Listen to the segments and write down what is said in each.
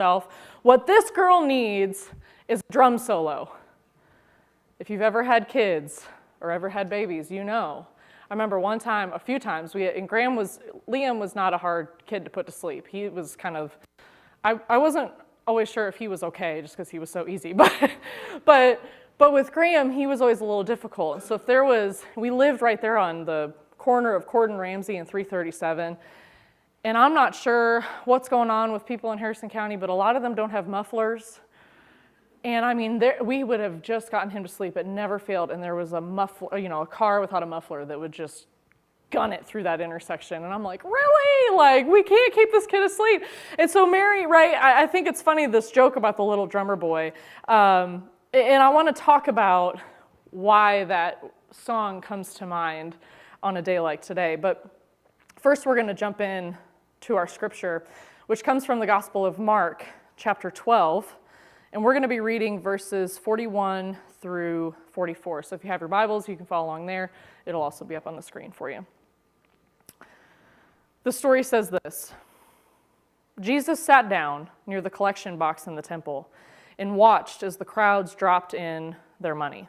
herself, what this girl needs is a drum solo. If you've ever had kids or ever had babies, you know. I remember a few times, Liam was not a hard kid to put to sleep. He was kind of, I wasn't always sure if he was okay just because he was so easy, but with Graham, he was always a little difficult. So we lived right there on the corner of Cord and Ramsey and 337, and I'm not sure what's going on with people in Harrison County, but a lot of them don't have mufflers. And I mean, we would have just gotten him to sleep. It never failed. And there was a car without a muffler that would just gun it through that intersection. And I'm like, really? Like, we can't keep this kid asleep. And so Mary, right, I think it's funny, this joke about the little drummer boy. And I want to talk about why that song comes to mind on a day like today. But first, we're going to jump in to our scripture, which comes from the Gospel of Mark, chapter 12. And we're going to be reading verses 41 through 44. So if you have your Bibles, you can follow along there. It'll also be up on the screen for you. The story says this: Jesus sat down near the collection box in the temple and watched as the crowds dropped in their money.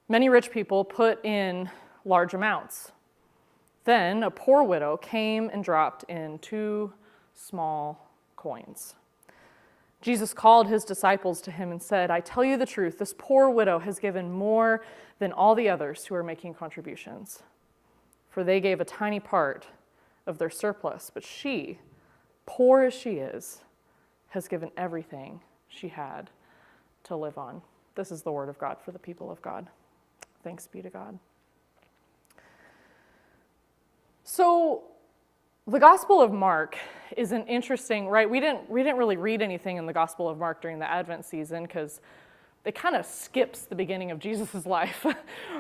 Many rich people put in large amounts. Then a poor widow came and dropped in 2 small coins. Jesus called his disciples to him and said, "I tell you the truth, this poor widow has given more than all the others who are making contributions. For they gave a tiny part of their surplus, but she, poor as she is, has given everything she had to live on." This is the word of God for the people of God. Thanks be to God. So, the Gospel of Mark is an interesting, right? We didn't really read anything in the Gospel of Mark during the Advent season because it kind of skips the beginning of Jesus' life,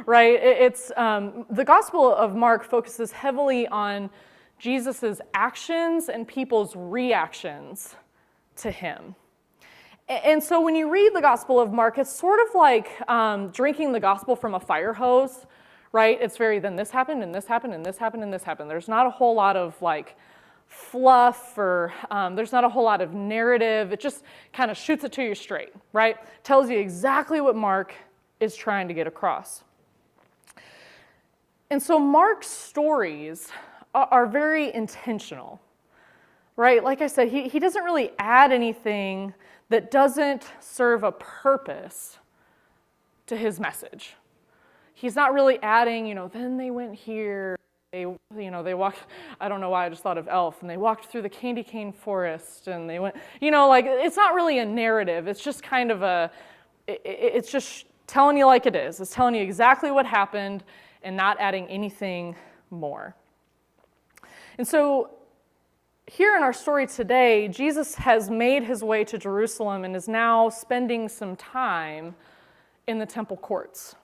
right? The Gospel of Mark focuses heavily on Jesus' actions and people's reactions to him. And so when you read the Gospel of Mark, it's sort of like drinking the gospel from a fire hose, right? It's then this happened, and this happened, and this happened, and this happened. There's not a whole lot of like fluff or there's not a whole lot of narrative. It just kind of shoots it to you straight, right? Tells you exactly what Mark is trying to get across. And so Mark's stories are very intentional, right? Like I said, he doesn't really add anything that doesn't serve a purpose to his message. He's not really adding, then they went here, they walked, I don't know why I just thought of Elf, and they walked through the candy cane forest, and they went, it's not really a narrative. It's just kind of it's just telling you like it is. It's telling you exactly what happened and not adding anything more. And so here in our story today, Jesus has made his way to Jerusalem and is now spending some time in the temple courts.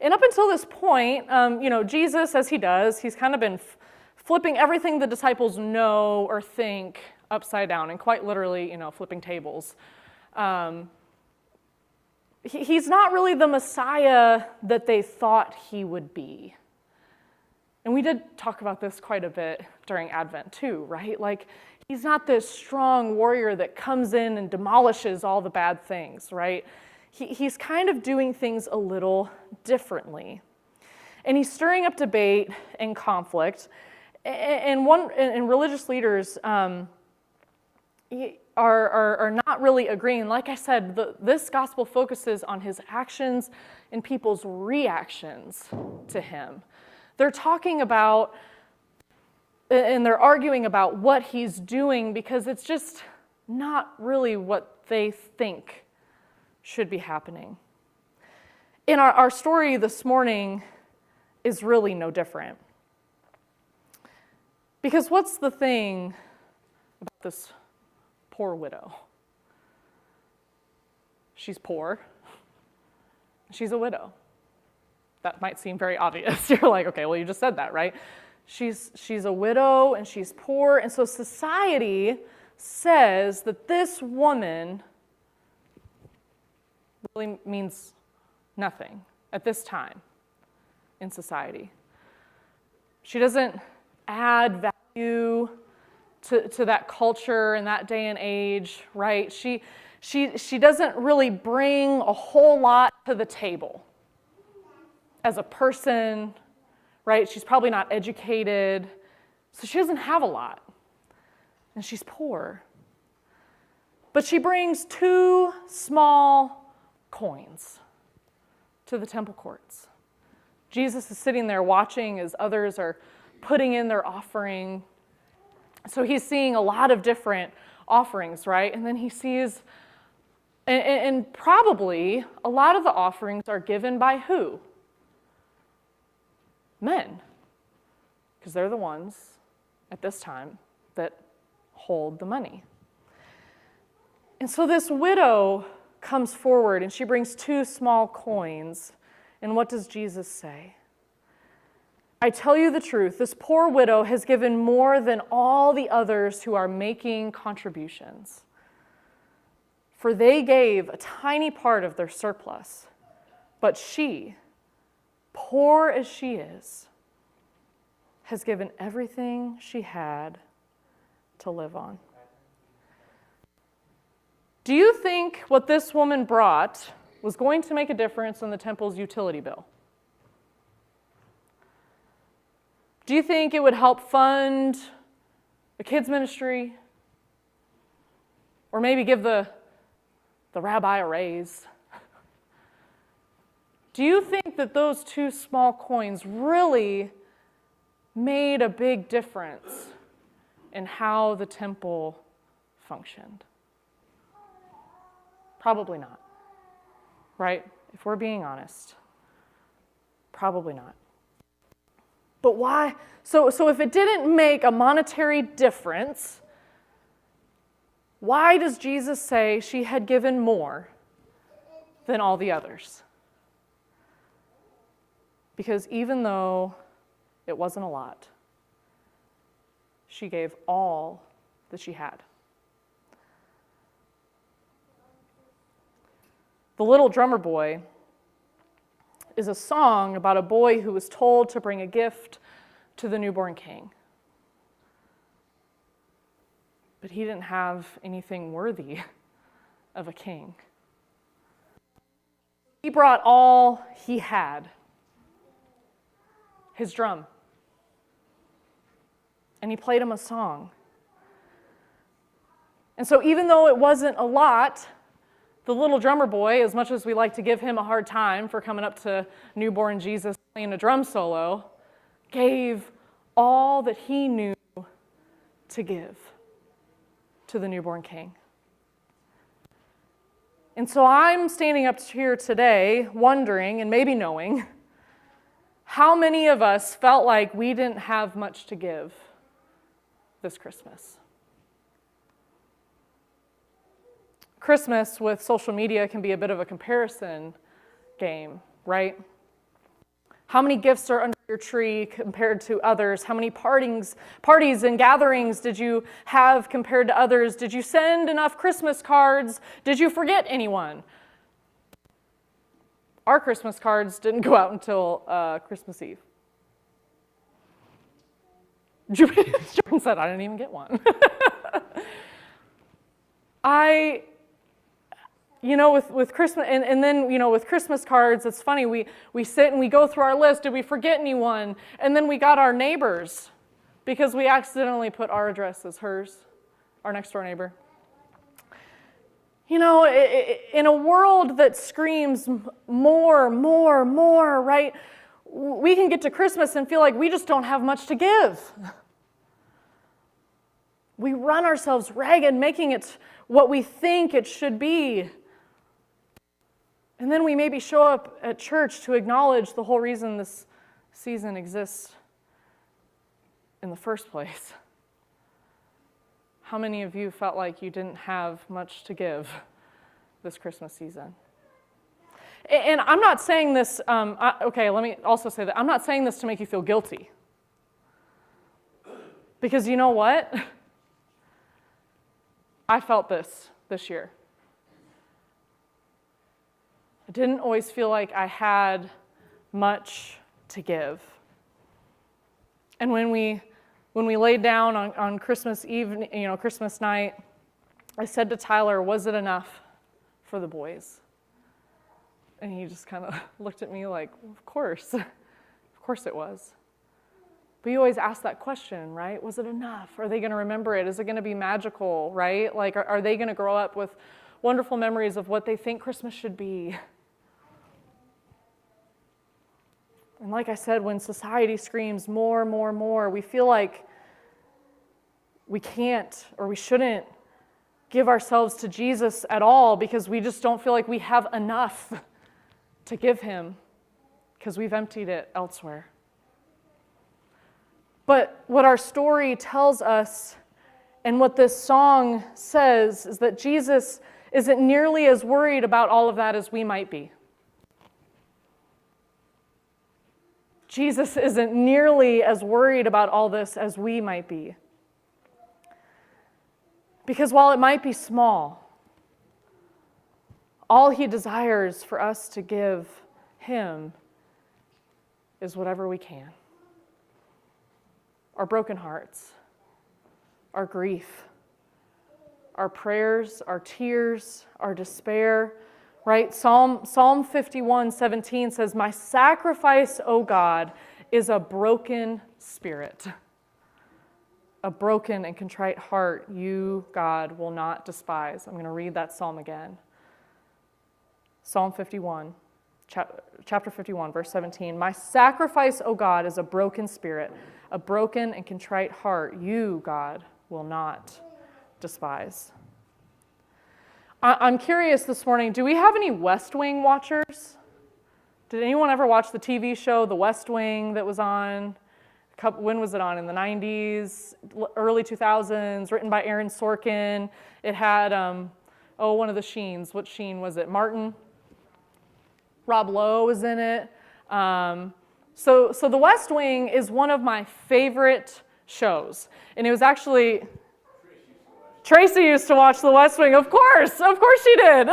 And up until this point, Jesus, as he does, he's kind of been flipping everything the disciples know or think upside down, and quite literally, flipping tables. He's not really the Messiah that they thought he would be. And we did talk about this quite a bit during Advent too, right? Like, he's not this strong warrior that comes in and demolishes all the bad things, right? He's kind of doing things a little differently. And he's stirring up debate and conflict. And religious leaders are not really agreeing. Like I said, this gospel focuses on his actions and people's reactions to him. They're talking about, and they're arguing about what he's doing because it's just not really what they think should be happening. And our story this morning is really no different. Because what's the thing about this poor widow? She's poor. She's a widow. That might seem very obvious. You're like, okay, well, you just said that, right? She's a widow and she's poor. And so society says that this woman really means nothing at this time in society. She doesn't add value to that culture and that day and age, right? She doesn't really bring a whole lot to the table as a person, right? She's probably not educated, so she doesn't have a lot. And she's poor. But she brings 2 small coins to the temple courts. Jesus is sitting there watching as others are putting in their offering. So he's seeing a lot of different offerings, right? And then he sees, and probably a lot of the offerings are given by who? Men. Because they're the ones at this time that hold the money. And so this widow comes forward and she brings 2 small coins. And what does Jesus say? I tell you the truth, this poor widow has given more than all the others who are making contributions. For they gave a tiny part of their surplus. But she, poor as she is, has given everything she had to live on. Do you think what this woman brought was going to make a difference in the temple's utility bill? Do you think it would help fund the kids' ministry? Or maybe give the rabbi a raise? Do you think that those 2 small coins really made a big difference in how the temple functioned? Probably not, right? If we're being honest, probably not. But why? So if it didn't make a monetary difference, why does Jesus say she had given more than all the others? Because even though it wasn't a lot, she gave all that she had. The Little Drummer Boy is a song about a boy who was told to bring a gift to the newborn king. But he didn't have anything worthy of a king. He brought all he had, his drum. And he played him a song. And so even though it wasn't a lot, the little drummer boy, as much as we like to give him a hard time for coming up to newborn Jesus playing a drum solo, gave all that he knew to give to the newborn king. And so I'm standing up here today wondering, and maybe knowing, how many of us felt like we didn't have much to give this Christmas? Christmas with social media can be a bit of a comparison game, right? How many gifts are under your tree compared to others? How many parties and gatherings did you have compared to others? Did you send enough Christmas cards? Did you forget anyone? Our Christmas cards didn't go out until Christmas Eve. Jordan said, I didn't even get one. With Christmas, and then, with Christmas cards, it's funny, we sit and we go through our list. Did we forget anyone? And then we got our neighbors because we accidentally put our address as hers, our next door neighbor. In a world that screams more, right? We can get to Christmas and feel like we just don't have much to give. We run ourselves ragged, making it what we think it should be. And then we maybe show up at church to acknowledge the whole reason this season exists in the first place. How many of you felt like you didn't have much to give this Christmas season? And I'm not saying this, let me also say that I'm not saying this to make you feel guilty. Because you know what? I felt this year. I didn't always feel like I had much to give. And when we When we laid down on Christmas Eve, Christmas night, I said to Tyler, was it enough for the boys? And he just kind of looked at me like, of course it was. But you always ask that question, right? Was it enough? Are they going to remember it? Is it going to be magical, right? Like, are they going to grow up with wonderful memories of what they think Christmas should be? And like I said, when society screams more, more, more, we feel like we can't or we shouldn't give ourselves to Jesus at all because we just don't feel like we have enough to give him because we've emptied it elsewhere. But what our story tells us and what this song says is that Jesus isn't nearly as worried about all of that as we might be. Jesus isn't nearly as worried about all this as we might be. Because while it might be small, all he desires for us to give him is whatever we can. Our broken hearts, our grief, our prayers, our tears, our despair, right? Psalm 51:17 says, "My sacrifice, O God, is a broken spirit. A broken and contrite heart, you, God, will not despise." I'm going to read that psalm again. Psalm 51, chapter 51, verse 17. "My sacrifice, O God, is a broken spirit. A broken and contrite heart, you, God, will not despise." I'm curious this morning, do we have any West Wing watchers? Did anyone ever watch the TV show The West Wing that was on? When was it on? In the 90s, early 2000s, written by Aaron Sorkin. It had, one of the Sheens. What Sheen was it? Martin? Rob Lowe was in it. So The West Wing is one of my favorite shows. And it was actually... Tracy used to watch The West Wing, of course she did.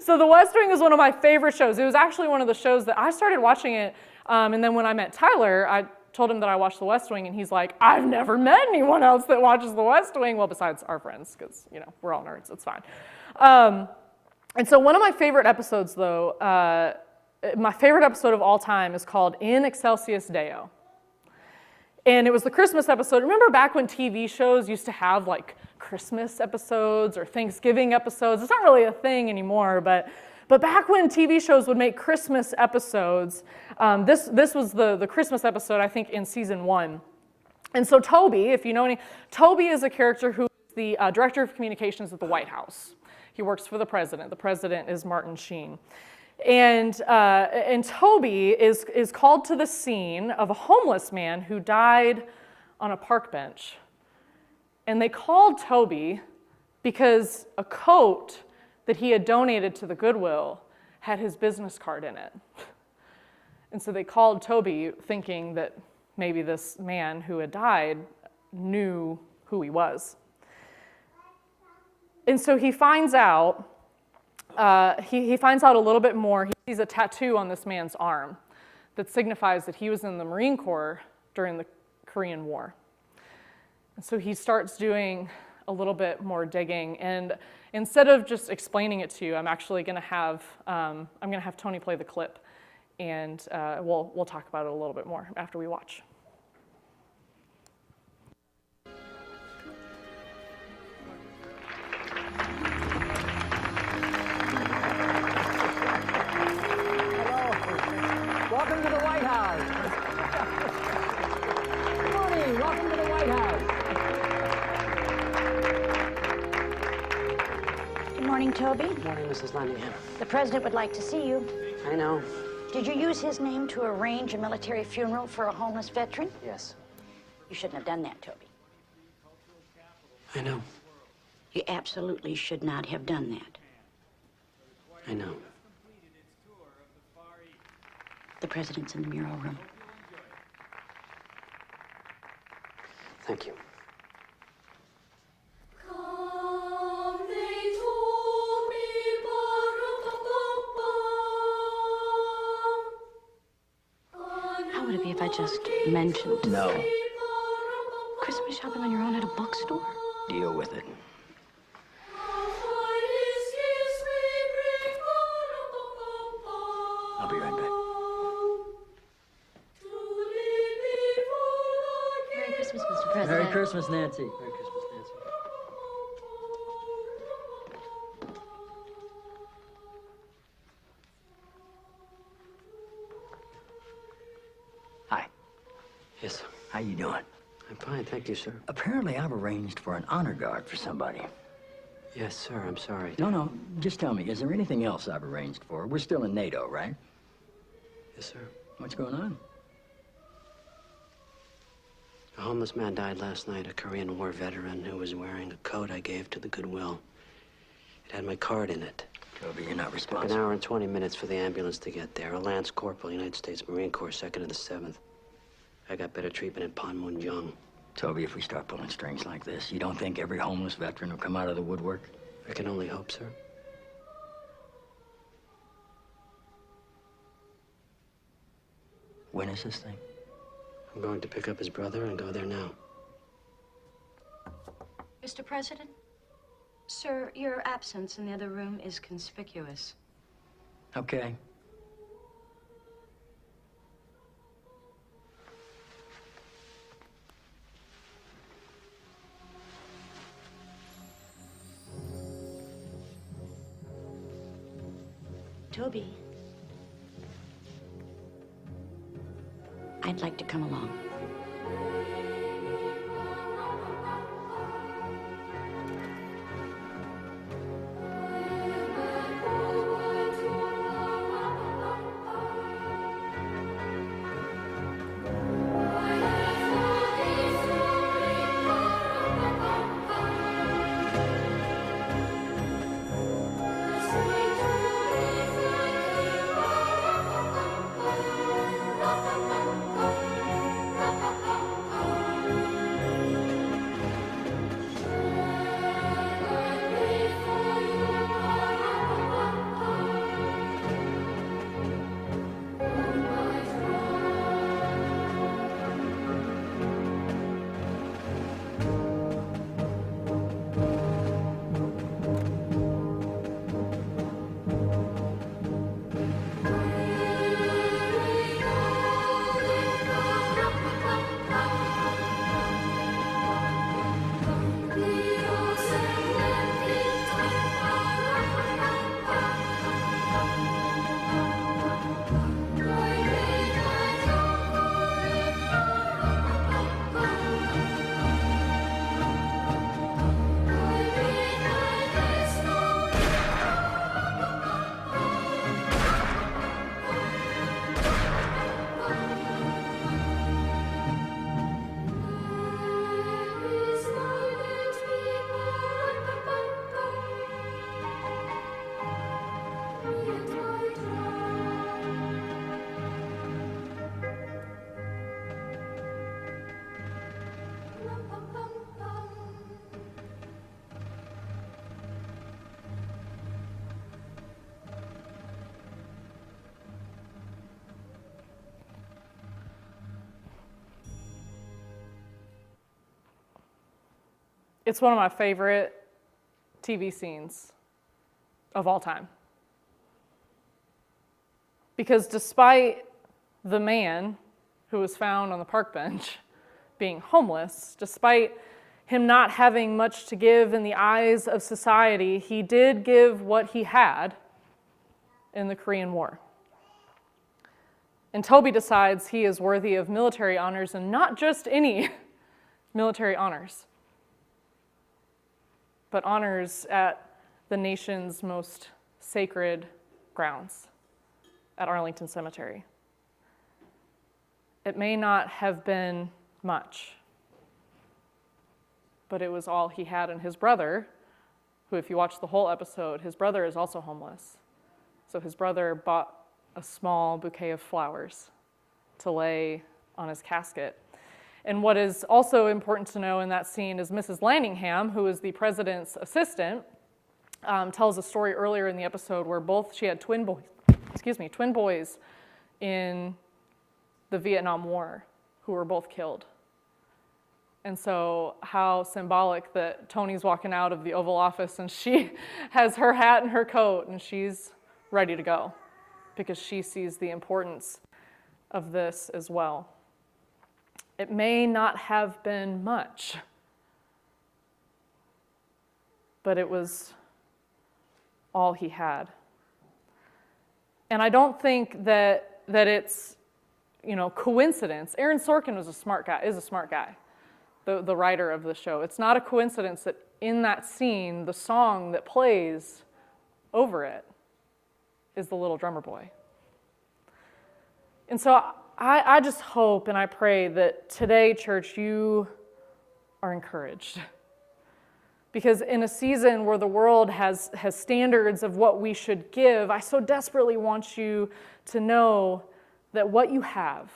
So The West Wing is one of my favorite shows. It was actually one of the shows that I started watching it, and then when I met Tyler, I told him that I watched The West Wing, and he's like, "I've never met anyone else that watches The West Wing." Well, besides our friends, because, we're all nerds, it's fine. And so one of my favorite episodes, though, my favorite episode of all time is called In Excelsis Deo. And it was the Christmas episode. Remember back when TV shows used to have like Christmas episodes or Thanksgiving episodes? It's not really a thing anymore, but back when TV shows would make Christmas episodes, this was the Christmas episode, I think, in season 1. And so Toby, if you know Toby is a character who is the director of communications at the White House. He works for the president. The president is Martin Sheen. And Toby is called to the scene of a homeless man who died on a park bench. And they called Toby because a coat that he had donated to the Goodwill had his business card in it. And so they called Toby thinking that maybe this man who had died knew who he was. And so he finds out he finds out a little bit more. He sees a tattoo on this man's arm that signifies that he was in the Marine Corps during the Korean War. And so he starts doing a little bit more digging. And instead of just explaining it to you, I'm actually going to have Tony play the clip, and we'll talk about it a little bit more after we watch. Welcome to the White House. Good morning. Welcome to the White House. Good morning, Toby. Good morning, Mrs. Lundingham. The president would like to see you. I know. Did you use his name to arrange a military funeral for a homeless veteran? Yes. You shouldn't have done that, Toby. I know. You absolutely should not have done that. I know. The president's in the mural room. Thank you. How would it be if I just mentioned? No. Talking on your own at a bookstore? Deal with it. I'll be right back. Merry Christmas, Mr. President. Merry Christmas, Nancy. Merry Christmas, Nancy. Hi. Yes, How you doing? I'm fine, thank you, sir. Apparently, I've arranged for an honor guard for somebody. Yes, sir, I'm sorry. No, just tell me, is there anything else I've arranged for? We're still in NATO, right? Yes, sir. What's going on? A homeless man died last night, a Korean War veteran who was wearing a coat I gave to the Goodwill. It had my card in it. Toby, you're not Took an responsible. hour and 20 minutes for the ambulance to get there. A Lance Corporal, United States Marine Corps, 2nd of the 7th. I got better treatment at Panmunjom. Toby, if we start pulling strings like this, you don't think every homeless veteran will come out of the woodwork? I can only hope, sir. When is this thing? I'm going to pick up his brother and go there now. Mr. President? Sir, your absence in the other room is conspicuous. Okay. Toby, I'd like to come along. It's one of my favorite TV scenes of all time. Because despite the man who was found on the park bench being homeless, despite him not having much to give in the eyes of society, he did give what he had in the Korean War. And Toby decides he is worthy of military honors, and not just any military honors, but honors at the nation's most sacred grounds, at Arlington Cemetery. It may not have been much, but it was all he had. And his brother, who, if you watch the whole episode, his brother is also homeless. So his brother bought a small bouquet of flowers to lay on his casket. And what is also important to know in that scene is Mrs. Landingham, who is the president's assistant, tells a story earlier in the episode where she had twin boys in the Vietnam War who were both killed. And so how symbolic that Tony's walking out of the Oval Office and she has her hat and her coat and she's ready to go because she sees the importance of this as well. It may not have been much, but it was all he had. And I don't think that it's, coincidence. Aaron Sorkin is a smart guy, the writer of the show. It's not a coincidence that in that scene, the song that plays over it is The Little Drummer Boy. And so I just hope and I pray that today, church, you are encouraged. Because in a season where the world has standards of what we should give, I so desperately want you to know that what you have,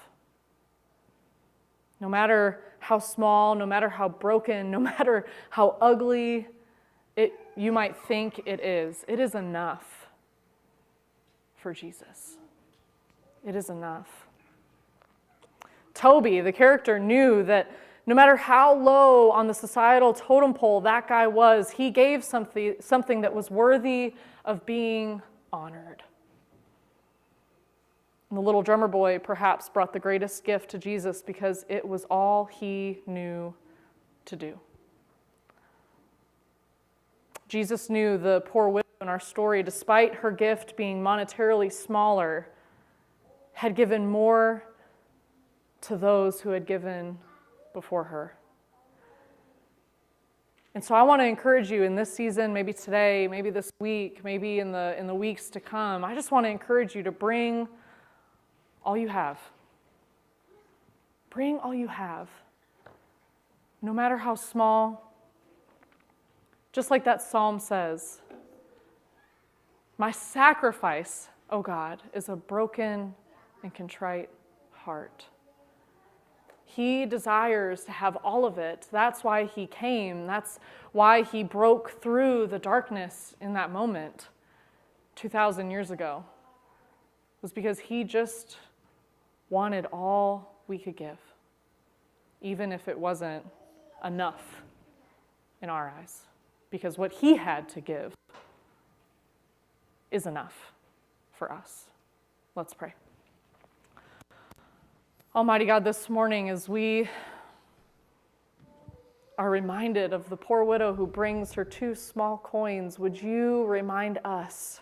no matter how small, no matter how broken, no matter how ugly you might think it is enough for Jesus. It is enough. Toby, the character, knew that no matter how low on the societal totem pole that guy was, he gave something that was worthy of being honored. And the little drummer boy perhaps brought the greatest gift to Jesus because it was all he knew to do. Jesus knew the poor widow in our story, despite her gift being monetarily smaller, had given more to those who had given before her. And so I want to encourage you in this season, maybe today, maybe this week, maybe in the weeks to come, I just want to encourage you to bring all you have. Bring all you have. No matter how small. Just like that psalm says, my sacrifice, O God, is a broken and contrite heart. He desires to have all of it. That's why he came. That's why he broke through the darkness in that moment 2,000 years ago. It was because he just wanted all we could give, even if it wasn't enough in our eyes. Because what he had to give is enough for us. Let's pray. Almighty God, this morning as we are reminded of the poor widow who brings her 2 small coins, would you remind us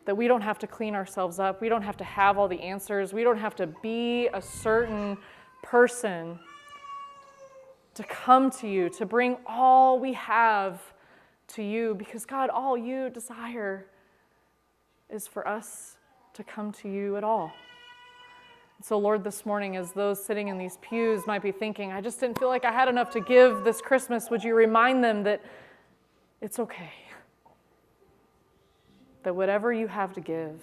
that we don't have to clean ourselves up, we don't have to have all the answers, we don't have to be a certain person to come to you, to bring all we have to you, because God, all you desire is for us to come to you at all. So Lord, this morning, as those sitting in these pews might be thinking, I just didn't feel like I had enough to give this Christmas, would you remind them that it's okay? That whatever you have to give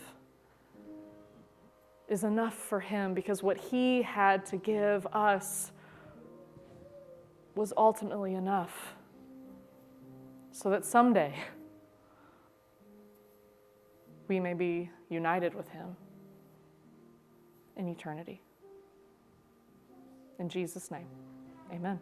is enough for him, because what he had to give us was ultimately enough, so that someday we may be united with him in eternity. In Jesus' name, amen.